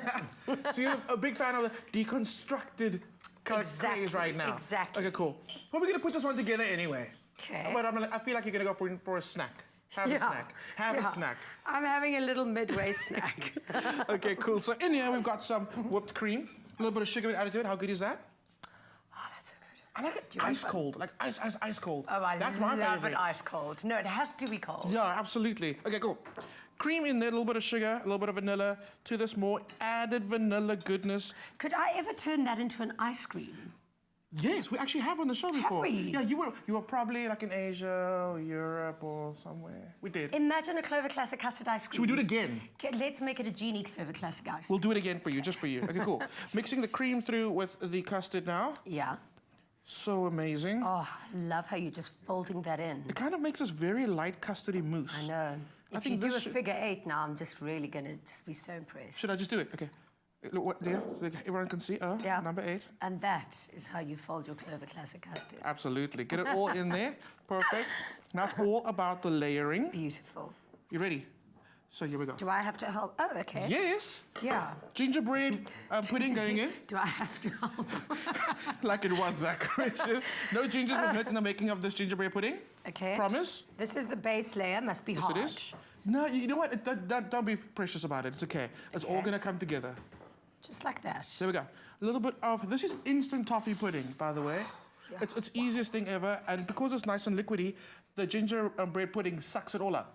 own. So you're a big fan of the deconstructed craze right now? Exactly. Okay, cool. Well, we're going to put this one together anyway. Okay. But I feel like you're going to go for a snack. Have a snack. Have a snack. I'm having a little midway snack. Okay, cool. So in here we've got some whipped cream, a little bit of sugar added to it. How good is that? Oh, that's so good. I like it ice cold, like ice cold. Oh, That's my love favorite. it ice cold. No, it has to be cold. Yeah, absolutely. Okay, cool. Cream in there, a little bit of sugar, a little bit of vanilla. To this more added vanilla goodness. Could I ever turn that into an ice cream? Yes, we actually have on the show before. we? Yeah, you were probably like in Asia or Europe or somewhere. We did. Imagine a Clover Classic custard ice cream. Should we do it again? Okay, let's make it a Jeannie Clover Classic ice. We'll do it again for you, just for you. Okay, cool. Mixing the cream through with the custard now. Yeah. So amazing. Oh, love how you're just folding that in. It kind of makes this very light custardy mousse. I know. I If think you do a this should- figure 8 now, I'm just really going to just be so impressed. Should I just do it? Okay. Look, what, there, so everyone can see. Yeah. Number 8. And that is how you fold your Clover Classic custard. Absolutely. Get it all in there. Perfect. Now it's all about the layering. Beautiful. You ready? So here we go. Do I have to help? Oh, okay. Yes. Yeah. Gingerbread pudding going in. Do I have to help? Like it was that question. No gingers were hurt in the making of this gingerbread pudding. Okay. Promise? This is the base layer. Must be Yes, hard. it is. No, you know what? Don't be precious about it. It's okay. It's all going to come together. Just like that. There we go. A little bit of... This is instant toffee pudding, by the way. Yeah. It's easiest thing ever. And because it's nice and liquidy, the gingerbread pudding sucks it all up,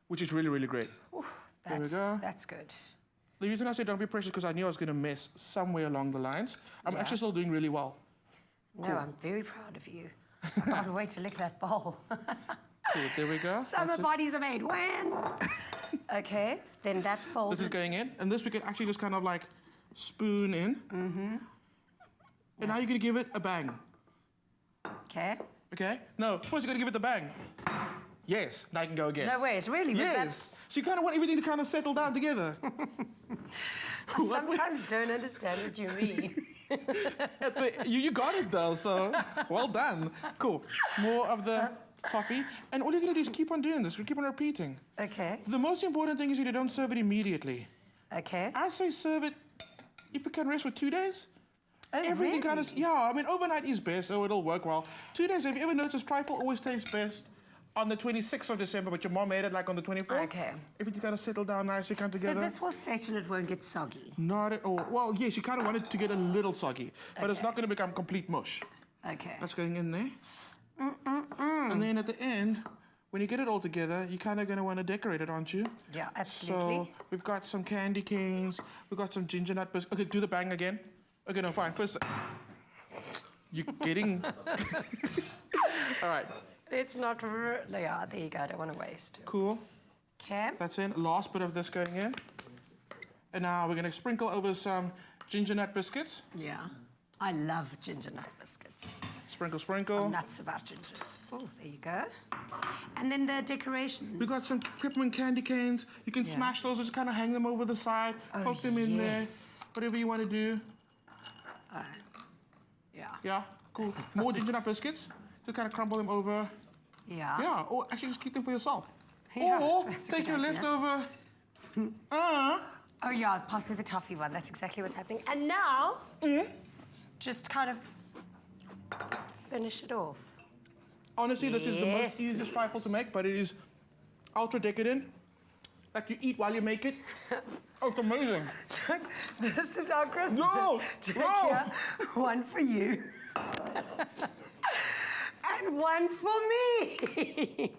which is really, really great. Ooh, There we go. That's good. The reason I said don't be precious because I knew I was going to miss somewhere along the lines. I'm actually still doing really well. No, Cool. I'm very proud of you. I can't wait to lick that bowl. Cool. There we go. Summer That's it. bodies are made. When? Okay, then that folds. This is going in. And this we can actually just kind of like spoon in. Mm-hmm. And now you're going to give it a bang. Okay. Okay? No, first you're going to give it the bang. Yes. Now you can go again. No way, it's really... Yes. So you kind of want everything to kind of settle down together. I sometimes don't understand what you mean. You got it though, so well done. Cool. More of the toffee. And all you're going to do is keep on doing this. Keep on repeating. Okay. The most important thing is you don't serve it immediately. Okay. I say serve it if it can rest for 2 days. Oh, Everything kind of... really? Yeah, I mean, overnight is best, so it'll work well. 2 days, have you ever noticed trifle always tastes best on the 26th of December, but your mom made it like on the 24th? Okay. Everything's got to settle down nicely, come So together. this will stay till it won't get soggy. Not at all. Well, yes, you kind of want it to get a little soggy, but it's Okay. not going to become complete mush. Okay. That's going in there. And then at the end, when you get it all together, you're kind of going to want to decorate it, aren't you? Yeah, absolutely. So we've got some candy canes, we've got some ginger nut biscuits. Okay, do the bang again. Okay, no, fine. First, you're getting... All right. It's not... Yeah, there you go. I don't want to waste. Cool. Okay. That's in. Last bit of this going in. And now we're going to sprinkle over some ginger nut biscuits. Yeah. I love ginger nut biscuits. Sprinkle, sprinkle. I'm nuts about gingers. Oh, there you go. And then the decorations. We've got some peppermint candy canes. You can smash those, just kind of hang them over the side, poke them in there, whatever you want to do. Yeah. Yeah, cool. More ginger nut biscuits. Just kind of crumble them over. Yeah. Yeah, or actually just keep them for yourself. Yeah, Or that's a take good your idea. leftover. Oh, yeah, pass me the toffee one. That's exactly what's happening. And now, just kind of finish it off. Honestly, this is the Yes, most easiest trifle to make, but it is ultra decadent. Like you eat while you make it. Oh, it's amazing. This is our Christmas. No! Check No! here. One for you. And one for me.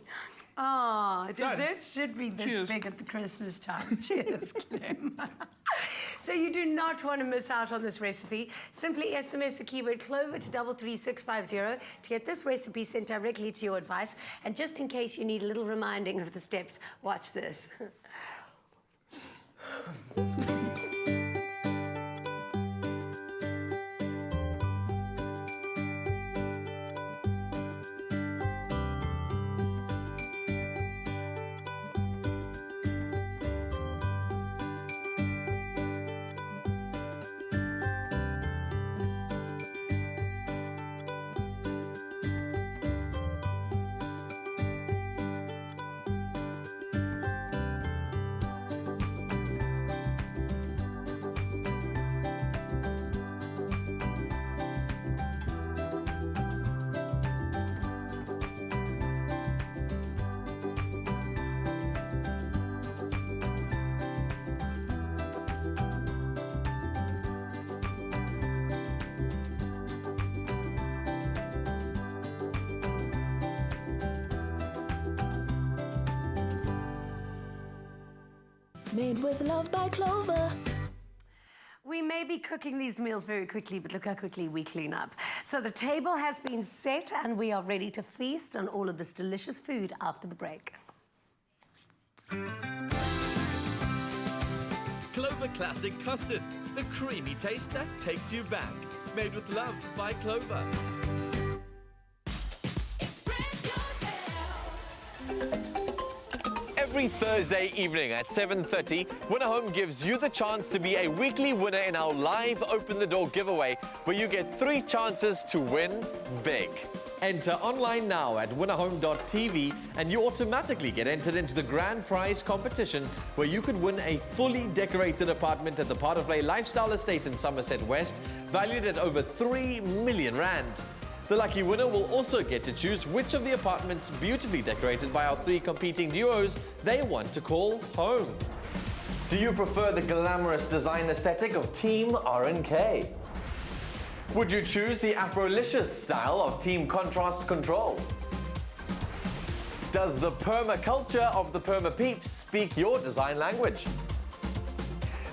Oh, dessert should be this Cheers. big at the Christmas time. Cheers, Clem. So you do not want to miss out on this recipe. Simply SMS the keyword Clover to 33650 to get this recipe sent directly to your device. And just in case you need a little reminding of the steps, watch this. Made with love by Clover. We may be cooking these meals very quickly, but look how quickly we clean up. So the table has been set and we are ready to feast on all of this delicious food after the break. Clover Classic Custard, the creamy taste that takes you back. Made with love by Clover. Every Thursday evening at 7:30, Winner Home gives you the chance to be a weekly winner in our live Open the Door giveaway, where you get 3 chances to win big. Enter online now at winnerhome.tv and you automatically get entered into the grand prize competition, where you could win a fully decorated apartment at the Part of Play Lifestyle Estate in Somerset West, valued at over 3 million rand. The lucky winner will also get to choose which of the apartments beautifully decorated by our 3 competing duos they want to call home. Do you prefer the glamorous design aesthetic of Team R&K? Would you choose the Afrolicious style of Team Contrast Control? Does the permaculture of the Perma Peeps speak your design language?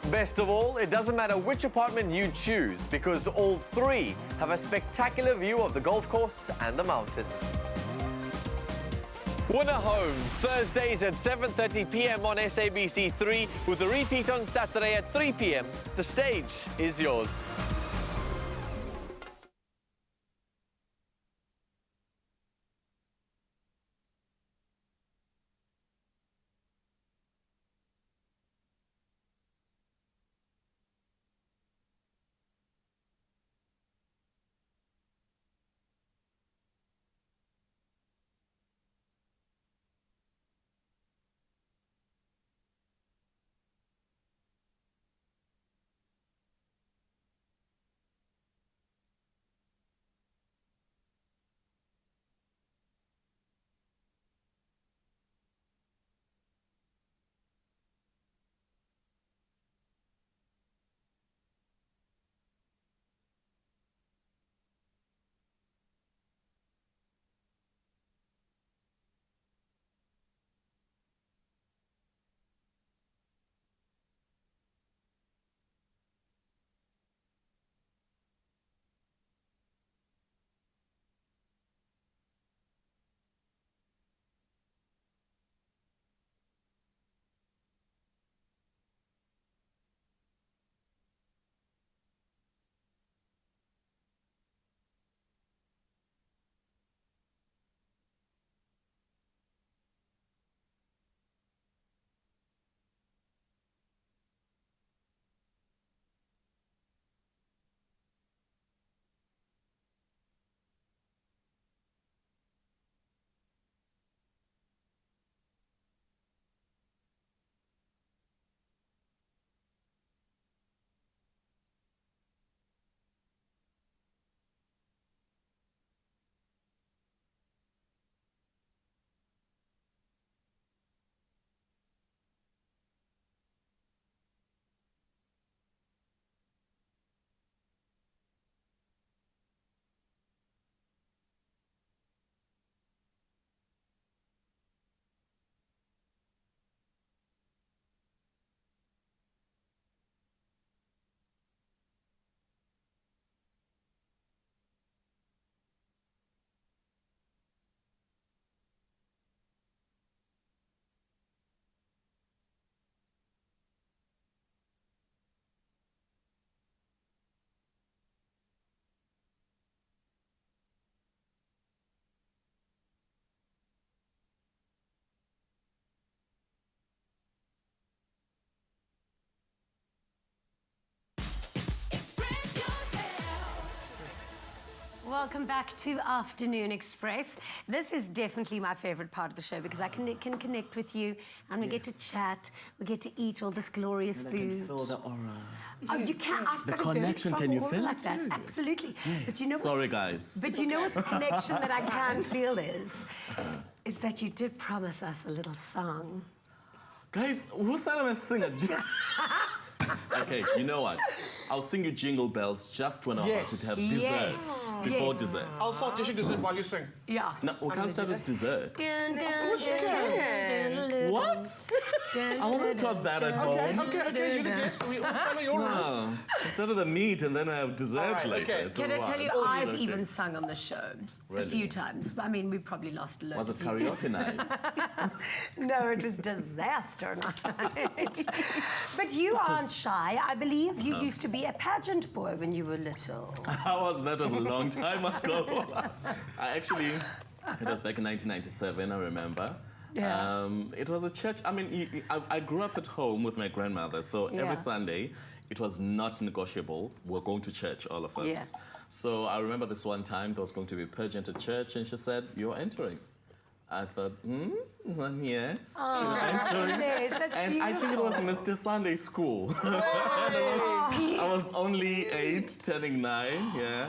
Best of all, it doesn't matter which apartment you choose, because all 3 have a spectacular view of the golf course and the mountains. Winner Home, Thursdays at 7:30 p.m. on SABC3, with a repeat on Saturday at 3 p.m. The stage is yours. Welcome back to Afternoon Express. This is definitely my favorite part of the show because I can connect with you and we get to chat, we get to eat all this glorious food. I can feel the aura. Oh, you can. I've The got a very connection, strong can you aura feel like it that. too? Absolutely. Yes. But you know Sorry, guys. But you know what the connection that I can feel is that you did promise us a little song. Guys, who said I'm a singer? Okay, you know what? I'll sing you Jingle Bells just when I'm about to have dessert. Yes. Before Yes. dessert. I'll start dishing dessert while you sing. Yeah. No, we can't start with dessert. Of course you can. What? I wasn't taught that at home. Okay, you're the guest. We all follow your rules. No. I start with the meat and then I have dessert All right, later. okay. It's Can I all tell you, right. I've Okay. even sung on the show a Really? few times. I mean, we probably lost loads Was it of views. karaoke nights? No, it was disaster night. But you aren't shy. I believe you used to be a pageant boy when you were little. That was a long time ago. It was back in 1997, I remember. Yeah. It was a church. I mean, I grew up at home with my grandmother, so Yeah. every Sunday it was not negotiable. We're going to church, all of us. Yeah. So I remember this one time there was going to be a pageant at church, and she said, "You're entering." I thought, yes. Oh, entering. yes, that's And I think it was Mr. Sunday School. I was only 8, turning 9, yeah.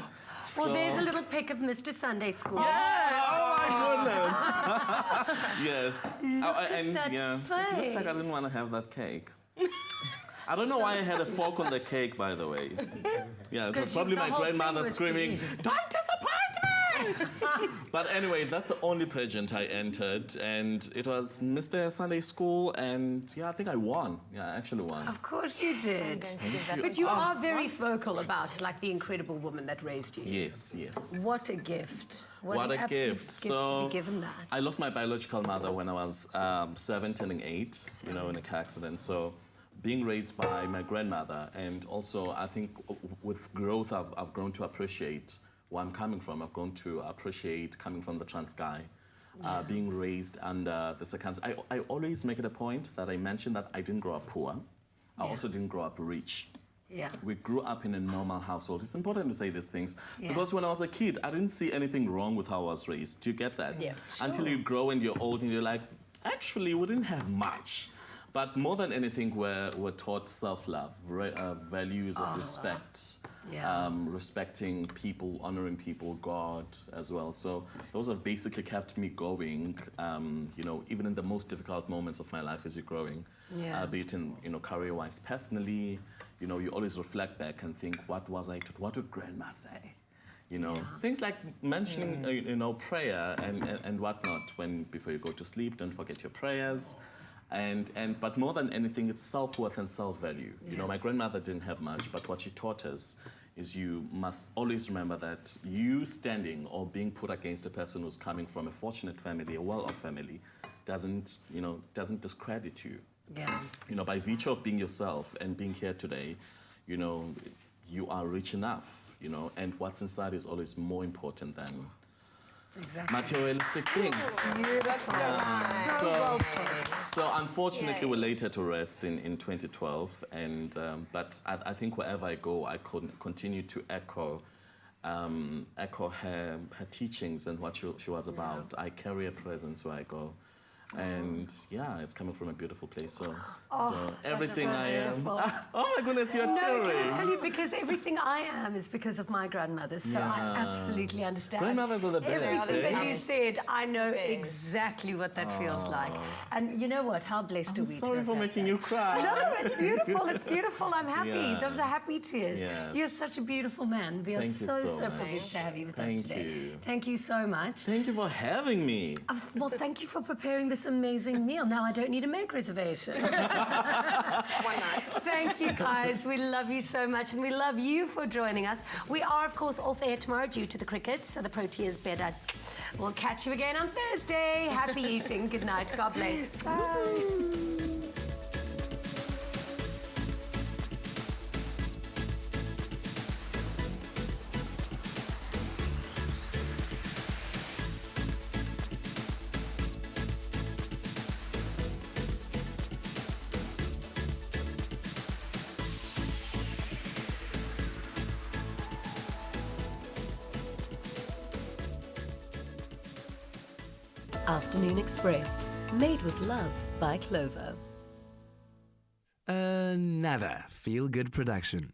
Well, So- there's a little pic of Mr. Sunday School. Oh my goodness! Yes. Look at And that yeah, it looks like I didn't want to have that cake. I don't know why I had a fork on the cake, by the way. Yeah, it was 'Cause probably the my whole thing grandmother was screaming, for you. "Don't disappoint me!" But anyway, that's the only pageant I entered, and it was Mr. Sunday School, and yeah, I think I won. Yeah, I actually won. Of course you did. But you are very vocal about like the incredible woman that raised you. Yes, yes. What a gift. What an a absolute gift. to So be given that. I lost my biological mother when I was 7, turning 8, in a car accident. So being raised by my grandmother, and also I think with growth, I've grown to appreciate where I'm coming from. I've grown to appreciate coming from the Transkei, being raised under the circumstances. I always make it a point that I mention that I didn't grow up poor. I also didn't grow up rich. Yeah. We grew up in a normal household. It's important to say these things Yeah. because when I was a kid, I didn't see anything wrong with how I was raised. Do you get that? Yeah. Until you grow and you're old and you're like, actually, we didn't have much. But more than anything, we're taught self-love, values of respect, Yeah. respecting people, honoring people, God as well. So those have basically kept me going, even in the most difficult moments of my life as you're growing, Yeah. be it in, career-wise, personally. You always reflect back and think, what was I taught? What would grandma say? Things like mentioning, prayer and whatnot before you go to sleep. Don't forget your prayers. But more than anything, it's self-worth and self-value. My grandmother didn't have much, but what she taught us is you must always remember that you standing or being put against a person who's coming from a fortunate family, a well-off family, doesn't discredit you. Yeah. By virtue of being yourself and being here today, you are rich enough, and what's inside is always more important than Exactly. materialistic things. Beautiful. So well put. So unfortunately, we're later to rest in 2012, but I think wherever I go, I continue to echo her teachings and what she was about. I carry a presence where I go. And yeah, it's coming from a beautiful place. So everything so I am. beautiful. Oh my goodness, you're No, tearing. can I tell you, because everything I am is because of my grandmother, so I absolutely understand. Grandmothers are the best. Everything that eh? you said, I know exactly what that feels like. And you know what? How blessed are we to Sorry have for that making day. you cry. No, it's beautiful. It's beautiful. I'm happy. Yeah. Those are happy tears. Yes. You're such a beautiful man. We are Thank you so so much. privileged to have you with us Thank today. you. Thank you so much. Thank you for having me. Well, thank you for preparing this amazing meal. Now I don't need to make reservation. One night. Thank you, guys. We love you so much, and we love you for joining us. We are, of course, off air tomorrow due to the cricket, so the Proteas better. We'll catch you again on Thursday. Happy eating. Good night. God bless. Bye. Afternoon Express, made with love by Clover. Another feel-good production.